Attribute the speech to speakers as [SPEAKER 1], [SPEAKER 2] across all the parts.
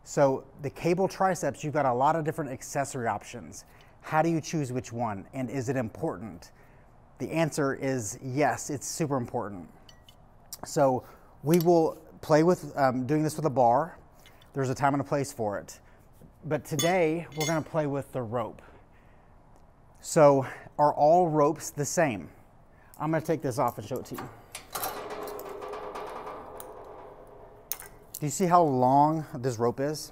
[SPEAKER 1] So the cable triceps, you've got a lot of different accessory options. How do you choose which one? And is it important? The answer is yes, it's super important. So we will play with doing this with a bar. There's a time and a place for it. But today we're gonna play with the rope. So are all ropes the same? I'm gonna take this off and show it to you. Do you see how long this rope is?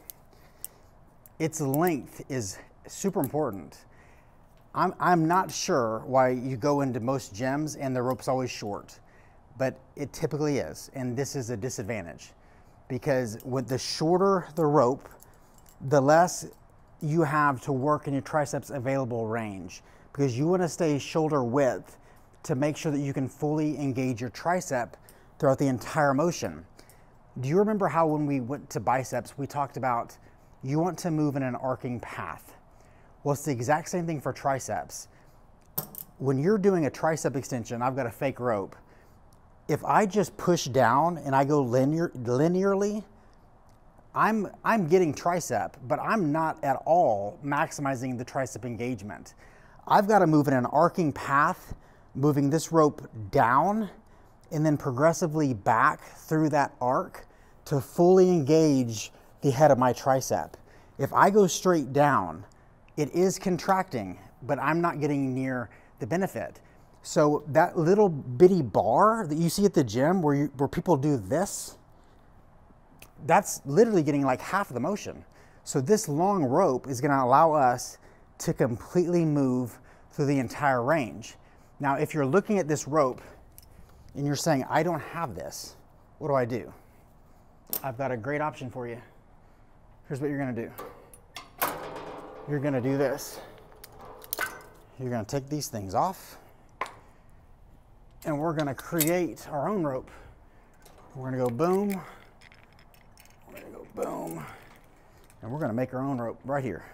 [SPEAKER 1] Its length is super important. I'm not sure why you go into most gyms and the rope's always short, but it typically is, and this is a disadvantage because with the shorter the rope, the less you have to work in your triceps available range, because you want to stay shoulder width to make sure that you can fully engage your tricep throughout the entire motion. Do you remember how when we went to biceps, we talked about you want to move in an arcing path? Well, it's the exact same thing for triceps. When you're doing a tricep extension, I've got a fake rope. If I just push down and I go linearly, I'm getting tricep, but I'm not at all maximizing the tricep engagement. I've got to move in an arcing path, moving this rope down and then progressively back through that arc to fully engage the head of my tricep. If I go straight down, it is contracting, but I'm not getting near the benefit. So that little bitty bar that you see at the gym where people do this, that's literally getting like half of the motion. So this long rope is gonna allow us to completely move through the entire range. Now, if you're looking at this rope and you're saying, I don't have this, what do I do? I've got a great option for you. Here's what you're gonna do. You're gonna do this. You're gonna take these things off and we're gonna create our own rope. We're gonna go boom, we're gonna go boom, and we're gonna make our own rope right here,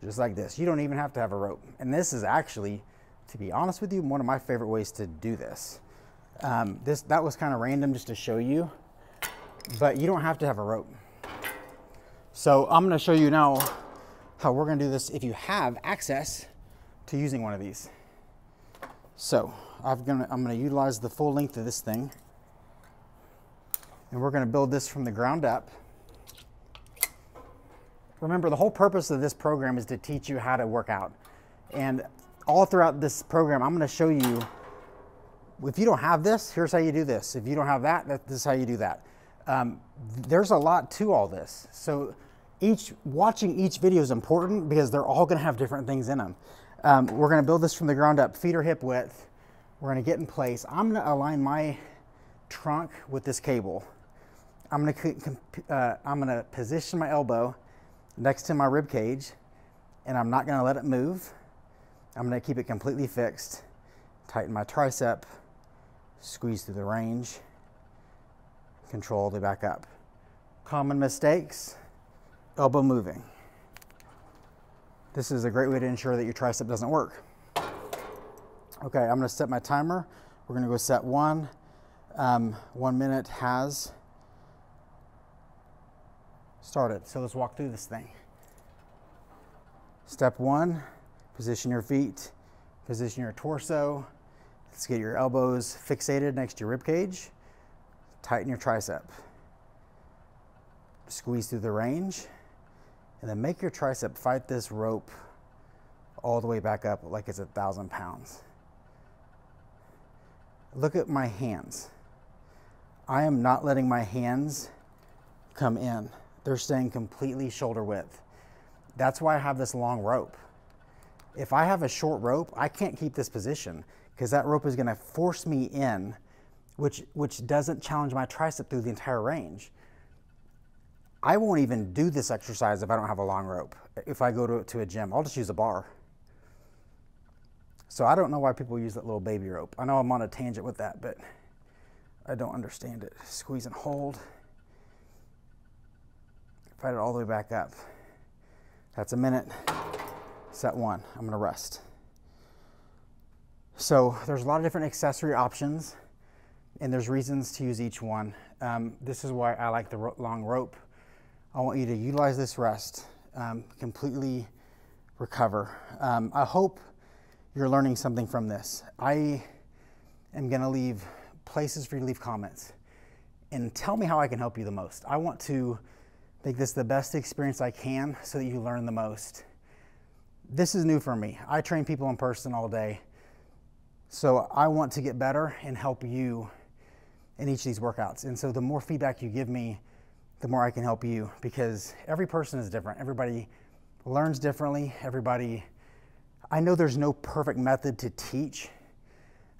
[SPEAKER 1] just like this. You don't even have to have a rope. And this is actually, to be honest with you, one of my favorite ways to do this. That was kind of random just to show you, but you don't have to have a rope. So I'm gonna show you now how we're gonna do this if you have access to using one of these. So I'm gonna utilize the full length of this thing, and we're gonna build this from the ground up. Remember, the whole purpose of this program is to teach you how to work out. And all throughout this program, I'm gonna show you, if you don't have this, here's how you do this. If you don't have that, this is how you do that. There's a lot to all this. So watching each video is important because they're all gonna have different things in them. We're gonna build this from the ground up, feet or hip width. We're gonna get in place. I'm gonna align my trunk with this cable. I'm gonna position my elbow next to my rib cage, and I'm not gonna let it move. I'm gonna keep it completely fixed. Tighten my tricep, squeeze through the range, control all the way back up. Common mistakes, elbow moving. This is a great way to ensure that your tricep doesn't work. Okay, I'm gonna set my timer. We're gonna go set one. 1 minute has started. So let's walk through this thing. Step one, position your feet, position your torso. Let's get your elbows fixated next to your rib cage. Tighten your tricep. Squeeze through the range, and then make your tricep fight this rope all the way back up like it's 1,000 pounds. Look at my hands. I am not letting my hands come in. They're staying completely shoulder width. That's why I have this long rope. If I have a short rope, I can't keep this position because that rope is gonna force me in, which doesn't challenge my tricep through the entire range. I won't even do this exercise if I don't have a long rope. If I go to a gym, I'll just use a bar. So I don't know why people use that little baby rope. I know I'm on a tangent with that, but I don't understand it. Squeeze and hold. Fight it all the way back up. That's a minute. Set one. I'm gonna rest. So there's a lot of different accessory options, and there's reasons to use each one. This is why I like the long rope. I want you to utilize this rest, completely recover. I hope you're learning something from this. I am gonna leave places for you to leave comments and tell me how I can help you the most. I want to make this the best experience I can so that you learn the most. This is new for me. I train people in person all day. So I want to get better and help you in each of these workouts. And so the more feedback you give me, the more I can help you, because every person is different. Everybody learns differently. I know there's no perfect method to teach,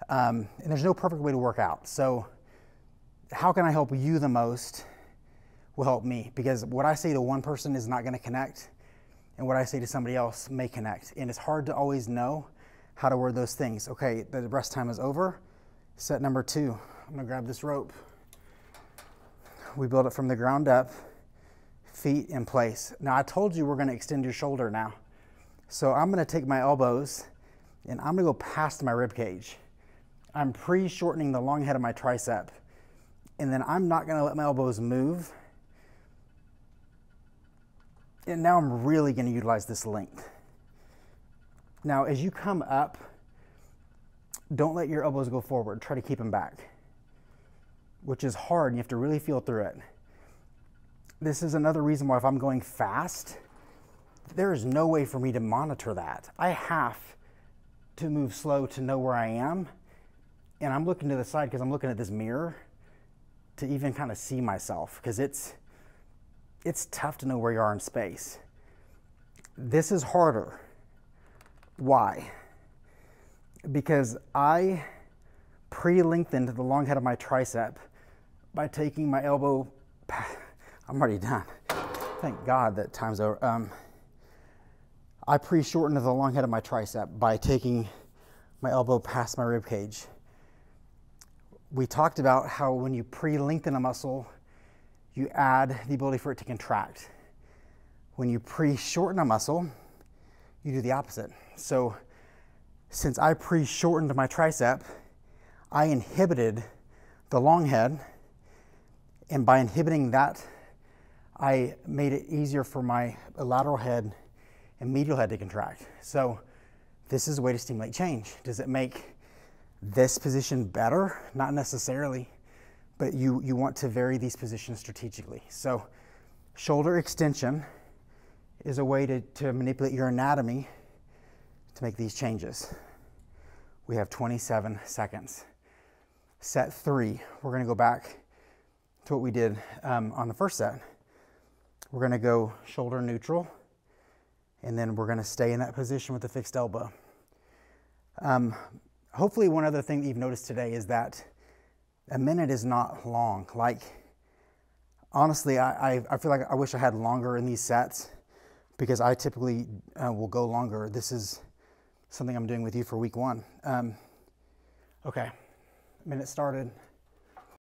[SPEAKER 1] and there's no perfect way to work out. So how can I help you the most will help me, because what I say to one person is not gonna connect, and what I say to somebody else may connect. And it's hard to always know how to word those things. Okay, the rest time is over. Set number 2. I'm gonna grab this rope. We build it from the ground up, feet in place. Now I told you we're gonna extend your shoulder now. So I'm gonna take my elbows and I'm gonna go past my rib cage. I'm pre-shortening the long head of my tricep. And then I'm not gonna let my elbows move. And now I'm really gonna utilize this length. Now, as you come up, don't let your elbows go forward. Try to keep them back, which is hard. You have to really feel through it. This is another reason why if I'm going fast, there is no way for me to monitor that. I have to move slow to know where I am. And I'm looking to the side because I'm looking at this mirror to even kind of see myself, because it's tough to know where you are in space. This is harder. Why? Because I pre-lengthened the long head of my tricep by taking my elbow, I'm already done. Thank God that time's over. I pre-shortened the long head of my tricep by taking my elbow past my rib cage. We talked about how when you pre-lengthen a muscle, you add the ability for it to contract. When you pre-shorten a muscle, you do the opposite. So since I pre-shortened my tricep, I inhibited the long head, and by inhibiting that, I made it easier for my lateral head and medial head to contract. So this is a way to stimulate change. Does it make this position better? Not necessarily, but you want to vary these positions strategically. So shoulder extension is a way to manipulate your anatomy to make these changes. We have 27 seconds. Set 3, we're gonna go back to what we did on the first set. We're gonna go shoulder neutral, and then we're gonna stay in that position with the fixed elbow. Hopefully one other thing that you've noticed today is that a minute is not long. Like, honestly, I feel like I wish I had longer in these sets, because I typically will go longer. This is something I'm doing with you for week 1. Okay, minute started.